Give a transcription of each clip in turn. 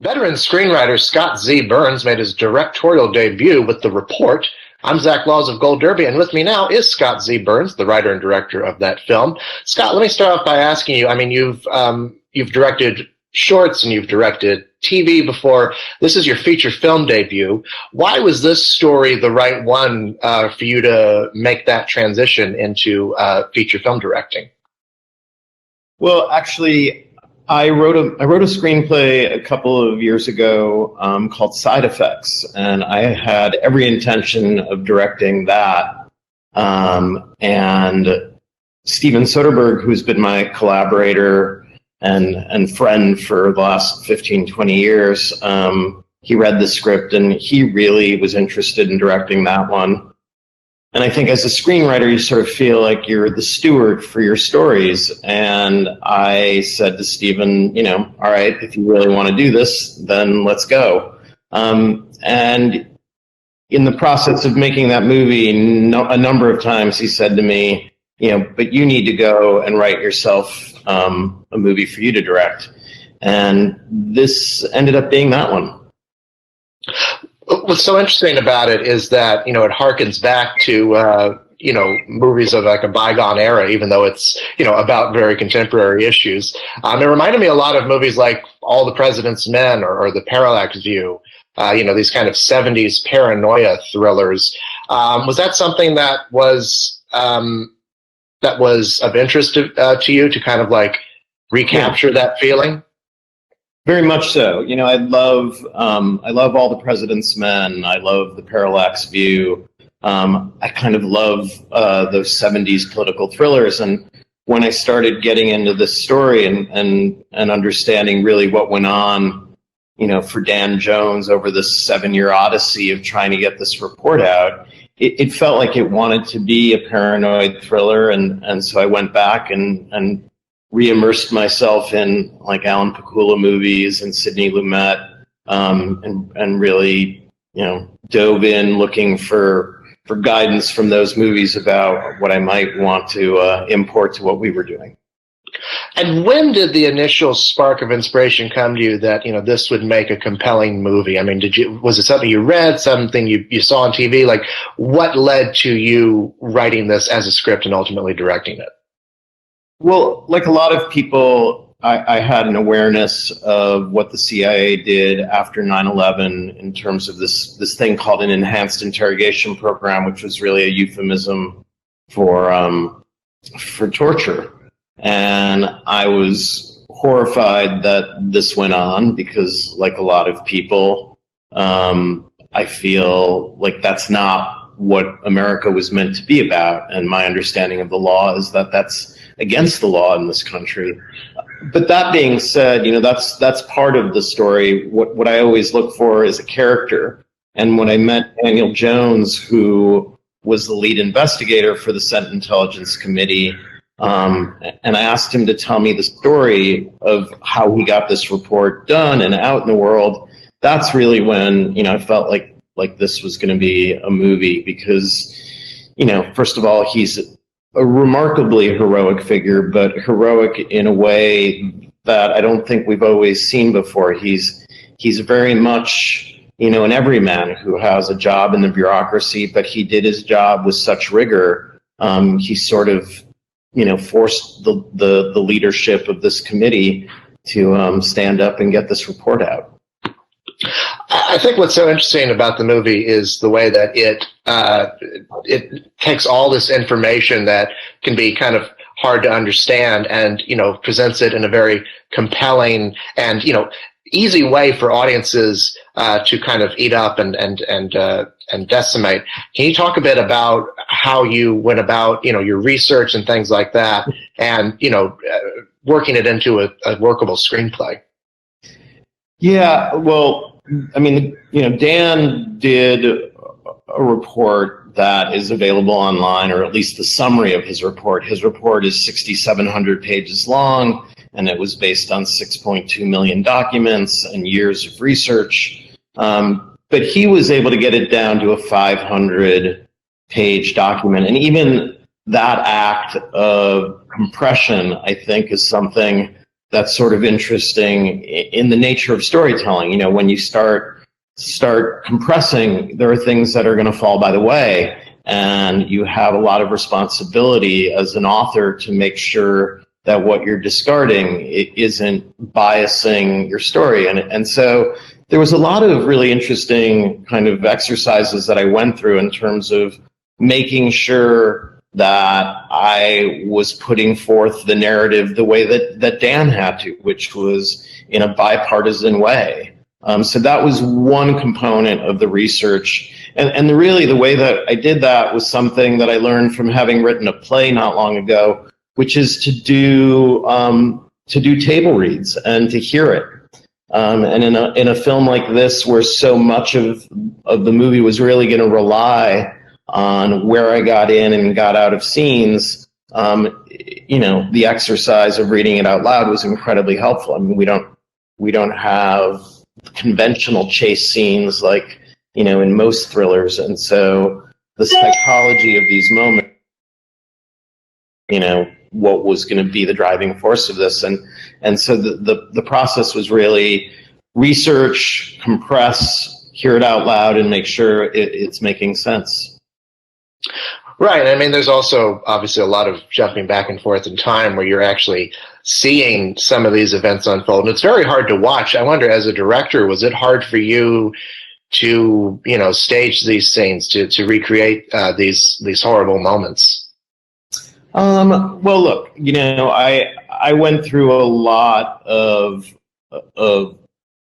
Veteran screenwriter Scott Z. Burns made his directorial debut with The Report. I'm Zach Laws of Gold Derby, and with me now is Scott Z. Burns, the writer and director of that film. Scott, let me start off by asking you, I mean, you've directed shorts and you've directed TV before. This is your feature film debut. Why was this story the right one for you to make that transition into feature film directing? Well, actually, I wrote a screenplay a couple of years ago called Side Effects, and I had every intention of directing that. And Steven Soderbergh, who's been my collaborator and friend for the last 15, 20 years, he read the script and he really was interested in directing that one. And I think as a screenwriter, you sort of feel like you're the steward for your stories. And I said to Stephen, all right, if you really want to do this, then let's go. And in the process of making that movie, a number of times he said to me, but you need to go and write yourself a movie for you to direct. And this ended up being that one. What's so interesting about it is that, it harkens back to, movies of like a bygone era, even though it's, about very contemporary issues. It reminded me a lot of movies like All the President's Men or The Parallax View, these kind of 70s paranoia thrillers. Was that something that was of interest to you to kind of like recapture that feeling? Very much so. I love All the President's Men. I love The Parallax View. I kind of love those 70s political thrillers. And when I started getting into this story and understanding really what went on, for Dan Jones over this 7-year odyssey of trying to get this report out, it felt like it wanted to be a paranoid thriller. And so I went back and re-immersed myself in like Alan Pakula movies and Sidney Lumet, and really, dove in looking for guidance from those movies about what I might want to import to what we were doing. And when did the initial spark of inspiration come to you that, this would make a compelling movie? I mean, was it something you read, something you saw on TV? Like, what led to you writing this as a script and ultimately directing it? Well, like a lot of people, I had an awareness of what the CIA did after 9/11 in terms of this thing called an enhanced interrogation program, which was really a euphemism for torture. And I was horrified that this went on because, like a lot of people, I feel like that's not what America was meant to be about. And my understanding of the law is that that's against the law in this country. But that being said, that's part of the story. What I always look for is a character. And when I met Daniel Jones, who was the lead investigator for the Senate Intelligence Committee, and I asked him to tell me the story of how he got this report done and out in the world, that's really when, I felt like this was going to be a movie because, first of all, he's a remarkably heroic figure, but heroic in a way that I don't think we've always seen before. He's very much, an everyman who has a job in the bureaucracy, but he did his job with such rigor. He sort of, forced the leadership of this committee to stand up and get this report out. I think what's so interesting about the movie is the way that it takes all this information that can be kind of hard to understand and, presents it in a very compelling and, easy way for audiences to kind of eat up and decimate. Can you talk a bit about how you went about, your research and things like that and, working it into a workable screenplay? Yeah, well, I mean, Dan did a report that is available online, or at least the summary of his report. His report is 6,700 pages long, and it was based on 6.2 million documents and years of research. But he was able to get it down to a 500-page document. And even that act of compression, I think, is something that's sort of interesting in the nature of storytelling. You know, when you start compressing, there are things that are going to fall by the way, and you have a lot of responsibility as an author to make sure that what you're discarding isn't biasing your story. And so there was a lot of really interesting kind of exercises that I went through in terms of making sure that I was putting forth the narrative the way that Dan had to, which was in a bipartisan way. So that was one component of the research. And really the way that I did that was something that I learned from having written a play not long ago, which is to do table reads and to hear it. And in a film like this, where so much of the movie was really going to rely on where I got in and got out of scenes, you know, the exercise of reading it out loud was incredibly helpful. I mean, we don't have conventional chase scenes like, you know, in most thrillers, and so the psychology of these moments, you know, what was going to be the driving force of this, and so the process was really research, compress, hear it out loud, and make sure it's making sense. Right. I mean, there's also obviously a lot of jumping back and forth in time where you're actually seeing some of these events unfold. And it's very hard to watch. I wonder, as a director, was it hard for you to, you know, stage these scenes, to recreate these horrible moments? Well, look, you know, I went through a lot of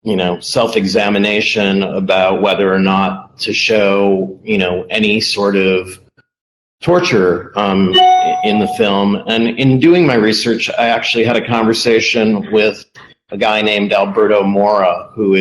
you know, self-examination about whether or not to show, you know, any sort of torture in the film. And in doing my research, I actually had a conversation with a guy named Alberto Mora, who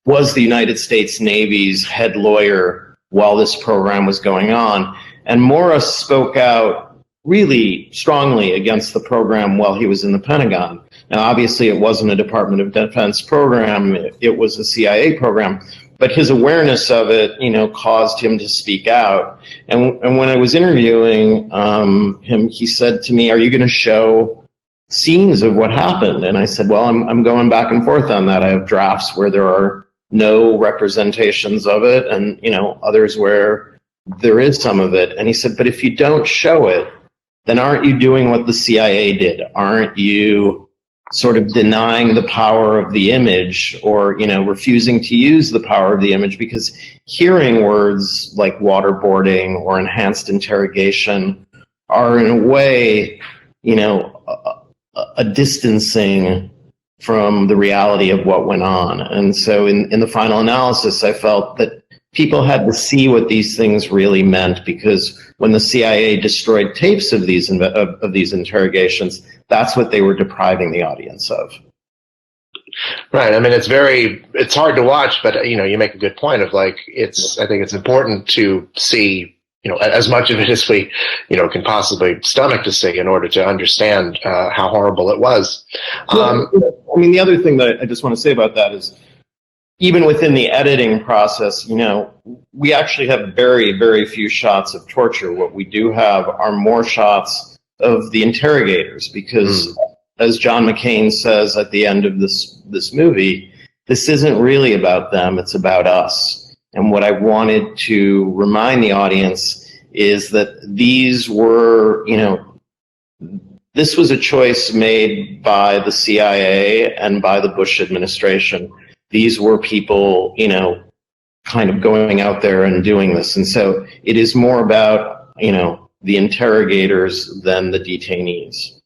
was the United States Navy's head lawyer while this program was going on. And Mora spoke out really strongly against the program while he was in the Pentagon. Now, obviously, it wasn't a Department of Defense program. It was a CIA program. But his awareness of it, you know, caused him to speak out. And when I was interviewing him, he said to me, "Are you going to show scenes of what happened?" And I said, "Well, I'm going back and forth on that. I have drafts where there are no representations of it, and, you know, others where there is some of it." And he said, "But if you don't show it, then aren't you doing what the CIA did? Aren't you sort of denying the power of the image, or, you know, refusing to use the power of the image?" Because hearing words like waterboarding or enhanced interrogation are, in a way, you know, a distancing from the reality of what went on. And so in the final analysis, I felt that people had to see what these things really meant, because when the CIA destroyed tapes of these interrogations, that's what they were depriving the audience of. Right. I mean, it's hard to watch, but, you know, you make a good point of, like, I think it's important to see, you know, as much of it as we, you know, can possibly stomach to see in order to understand how horrible it was. I mean, the other thing that I just want to say about that is, even within the editing process, you know, we actually have very, very few shots of torture. What we do have are more shots of the interrogators, because as John McCain says at the end of this movie, this isn't really about them, it's about us. And what I wanted to remind the audience is that these were, you know, this was a choice made by the CIA and by the Bush administration. These were people, you know, kind of going out there and doing this. And so it is more about, you know, the interrogators than the detainees.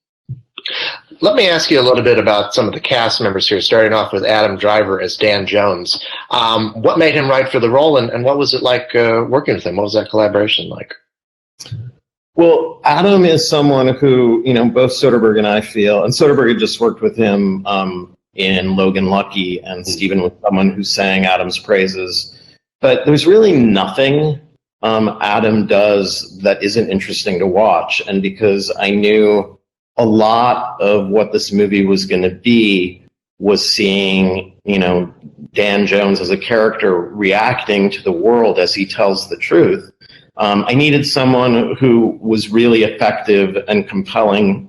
Let me ask you a little bit about some of the cast members here, starting off with Adam Driver as Dan Jones. What made him right for the role, and what was it like working with him? What was that collaboration like? Well, Adam is someone who, you know, both Soderbergh and I feel, and Soderbergh had just worked with him in Logan Lucky, and Stephen was someone who sang Adam's praises. But there's really nothing Adam does that isn't interesting to watch. And because I knew a lot of what this movie was going to be was seeing, you know, Dan Jones as a character reacting to the world as he tells the truth. I needed someone who was really effective and compelling,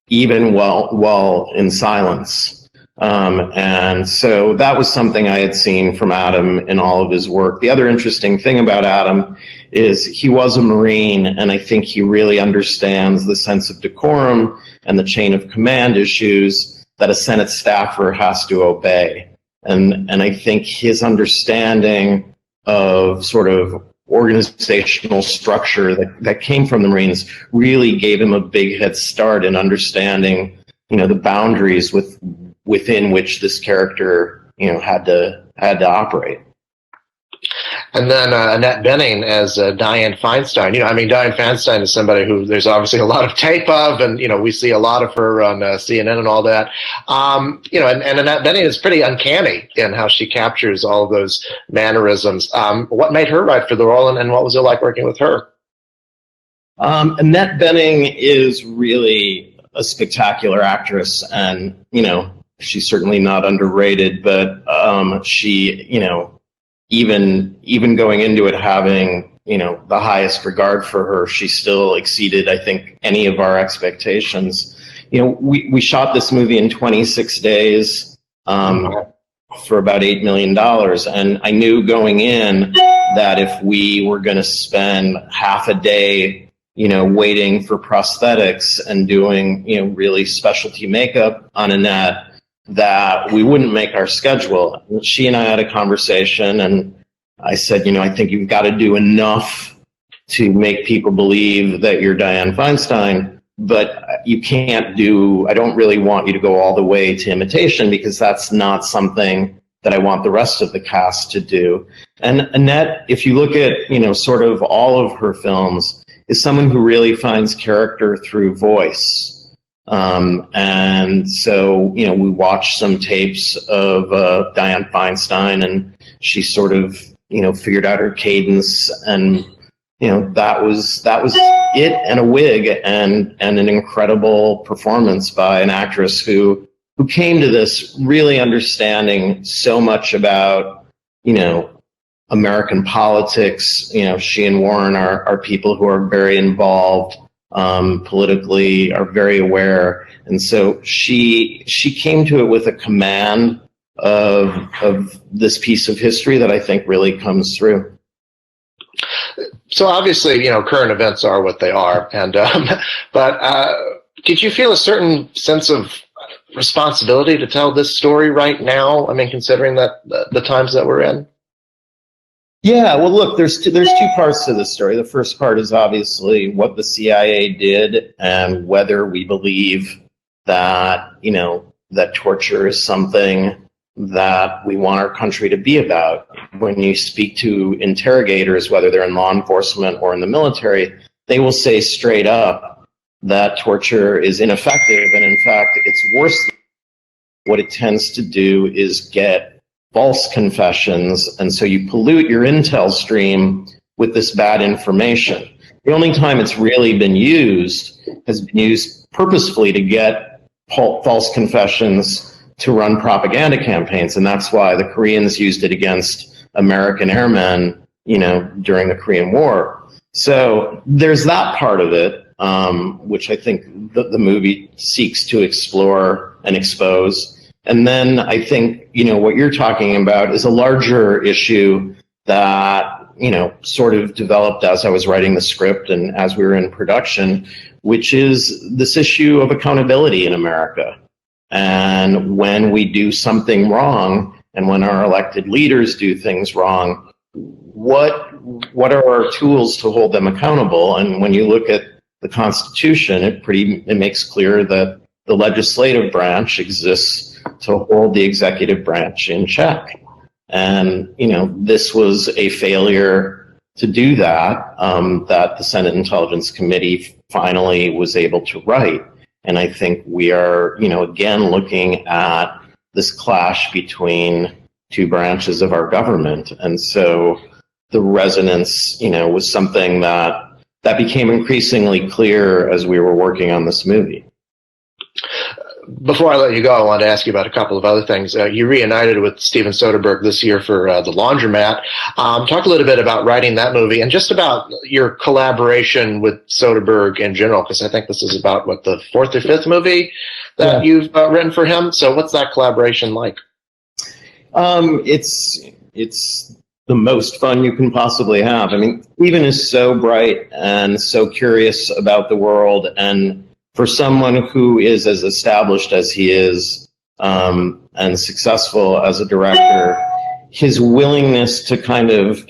even while in silence. And so that was something I had seen from Adam in all of his work. The other interesting thing about Adam is he was a Marine, and I think he really understands the sense of decorum and the chain of command issues that a Senate staffer has to obey. And I think his understanding of sort of organizational structure that came from the Marines really gave him a big head start in understanding, the boundaries within which this character, had to operate. And then Annette Bening as Dianne Feinstein. Dianne Feinstein is somebody who there's obviously a lot of tape of, and we see a lot of her on CNN and all that. And Annette Bening is pretty uncanny in how she captures all of those mannerisms. What made her right for the role, and what was it like working with her? Annette Bening is really a spectacular actress, and she's certainly not underrated, but she, even going into it having, the highest regard for her, she still exceeded, I think, any of our expectations. We shot this movie in 26 days for about $8 million. And I knew going in that if we were going to spend half a day, waiting for prosthetics and doing, really specialty makeup on Annette, that we wouldn't make our schedule. She and I had a conversation, and I said, I think you've got to do enough to make people believe that you're Dianne Feinstein, but you can't I don't really want you to go all the way to imitation, because that's not something that I want the rest of the cast to do. And Annette, if you look at, sort of all of her films, is someone who really finds character through voice. And so, we watched some tapes of Dianne Feinstein, and she sort of, figured out her cadence, and, that was it, and a wig, and an incredible performance by an actress who came to this really understanding so much about, American politics. She and Warren are people who are very involved politically, are very aware, and so she came to it with a command of this piece of history that I think really comes through. So obviously, current events are what they are, and but did you feel a certain sense of responsibility to tell this story right now? Considering that the times that we're in. Yeah, well, look, there's two parts to this story. The first part is obviously what the CIA did, and whether we believe that, that torture is something that we want our country to be about. When you speak to interrogators, whether they're in law enforcement or in the military, they will say straight up that torture is ineffective, and in fact, it's worse. What it tends to do is get false confessions, and so you pollute your intel stream with this bad information. The only time it's really been used has been used purposefully to get false confessions to run propaganda campaigns, and that's why the Koreans used it against American airmen, during the Korean War. So there's that part of it, which I think the movie seeks to explore and expose. And then I think, what you're talking about is a larger issue that, sort of developed as I was writing the script and as we were in production, which is this issue of accountability in America. And when we do something wrong, and when our elected leaders do things wrong, what are our tools to hold them accountable? And when you look at the Constitution, it makes clear that the legislative branch exists to hold the executive branch in check. And, this was a failure to do that, that the Senate Intelligence Committee finally was able to right. And I think we are, again, looking at this clash between two branches of our government. And so the resonance, was something that became increasingly clear as we were working on this movie. Before I let you go, I wanted to ask you about a couple of other things. You reunited with Steven Soderbergh this year for The Laundromat. Talk a little bit about writing that movie and just about your collaboration with Soderbergh in general, because I think this is about, what, the fourth or fifth movie that you've written for him. So what's that collaboration like? It's the most fun you can possibly have. I mean, Steven is so bright and so curious about the world, and for someone who is as established as he is, and successful as a director, his willingness to kind of,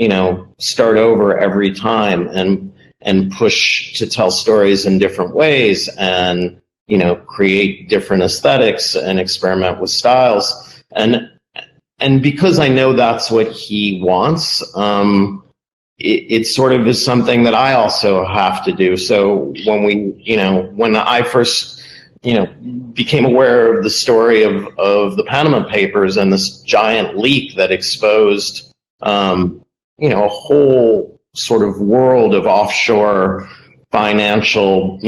start over every time and push to tell stories in different ways and, create different aesthetics and experiment with styles. And because I know that's what he wants, it sort of is something that I also have to do. So when I first, became aware of the story of the Panama Papers and this giant leak that exposed, a whole sort of world of offshore financial,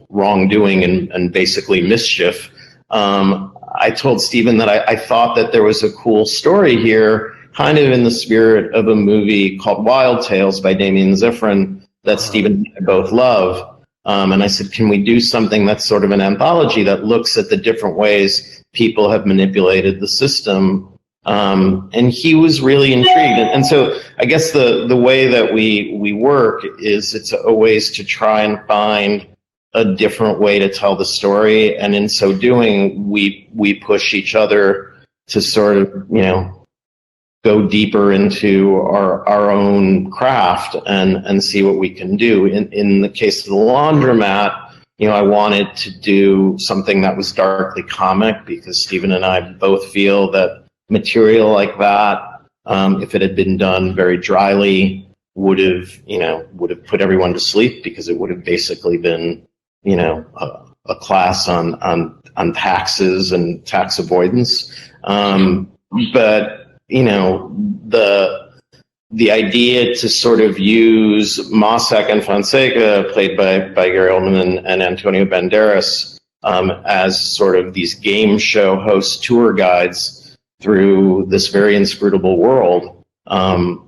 wrongdoing and basically mischief, I told Steven that I thought that there was a cool story here, kind of in the spirit of a movie called Wild Tales by Damien Zifrin that Steven and I both love. And I said, can we do something that's sort of an anthology that looks at the different ways people have manipulated the system? And he was really intrigued. And so I guess the way that we work is it's always to try and find a different way to tell the story. And in so doing, we push each other to sort of, go deeper into our own craft and see what we can do. In the case of The Laundromat, I wanted to do something that was darkly comic because Steven and I both feel that material like that, if it had been done very dryly, would have put everyone to sleep because it would have basically been, a class on taxes and tax avoidance. But the idea to sort of use Mossack and Fonseca, played by Gary Oldman and Antonio Banderas, as sort of these game show host tour guides through this very inscrutable world,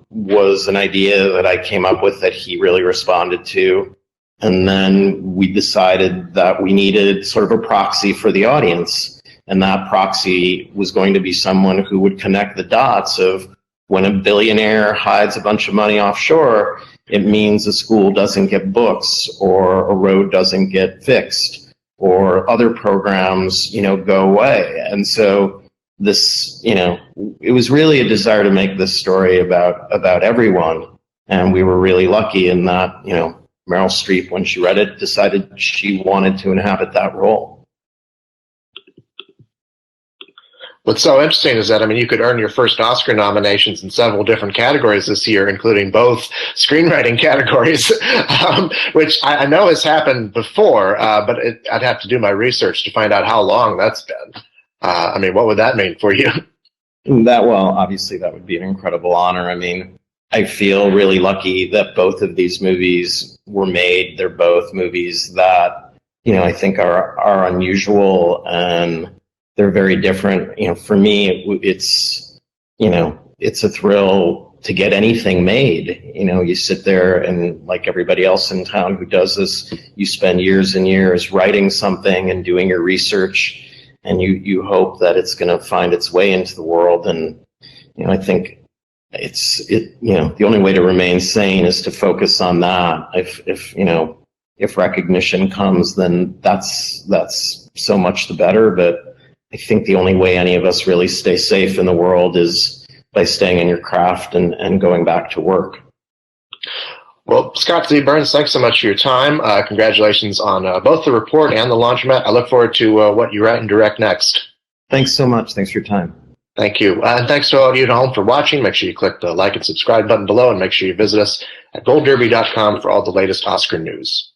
was an idea that I came up with that he really responded to. And then we decided that we needed sort of a proxy for the audience. And that proxy was going to be someone who would connect the dots of when a billionaire hides a bunch of money offshore, it means a school doesn't get books or a road doesn't get fixed or other programs, go away. And so this, it was really a desire to make this story about everyone. And we were really lucky in that, Meryl Streep, when she read it, decided she wanted to inhabit that role. What's so interesting is that, you could earn your first Oscar nominations in several different categories this year, including both screenwriting categories, which I know has happened before, but I'd have to do my research to find out how long that's been. What would that mean for you? Obviously that would be an incredible honor. I feel really lucky that both of these movies were made. They're both movies that, I think are unusual and they're very different. For me, it's a thrill to get anything made. You sit there and, like everybody else in town who does this, you spend years and years writing something and doing your research, and you hope that it's going to find its way into the world. And, I think the only way to remain sane is to focus on that. If recognition comes, then that's so much the better. But I think the only way any of us really stay safe in the world is by staying in your craft and going back to work. Well, Scott Z. Burns, thanks so much for your time. Congratulations on both The Report and The Laundromat. I look forward to what you write and direct next. Thanks so much. Thanks for your time. Thank you. And thanks to all of you at home for watching. Make sure you click the like and subscribe button below, and make sure you visit us at goldderby.com for all the latest Oscar news.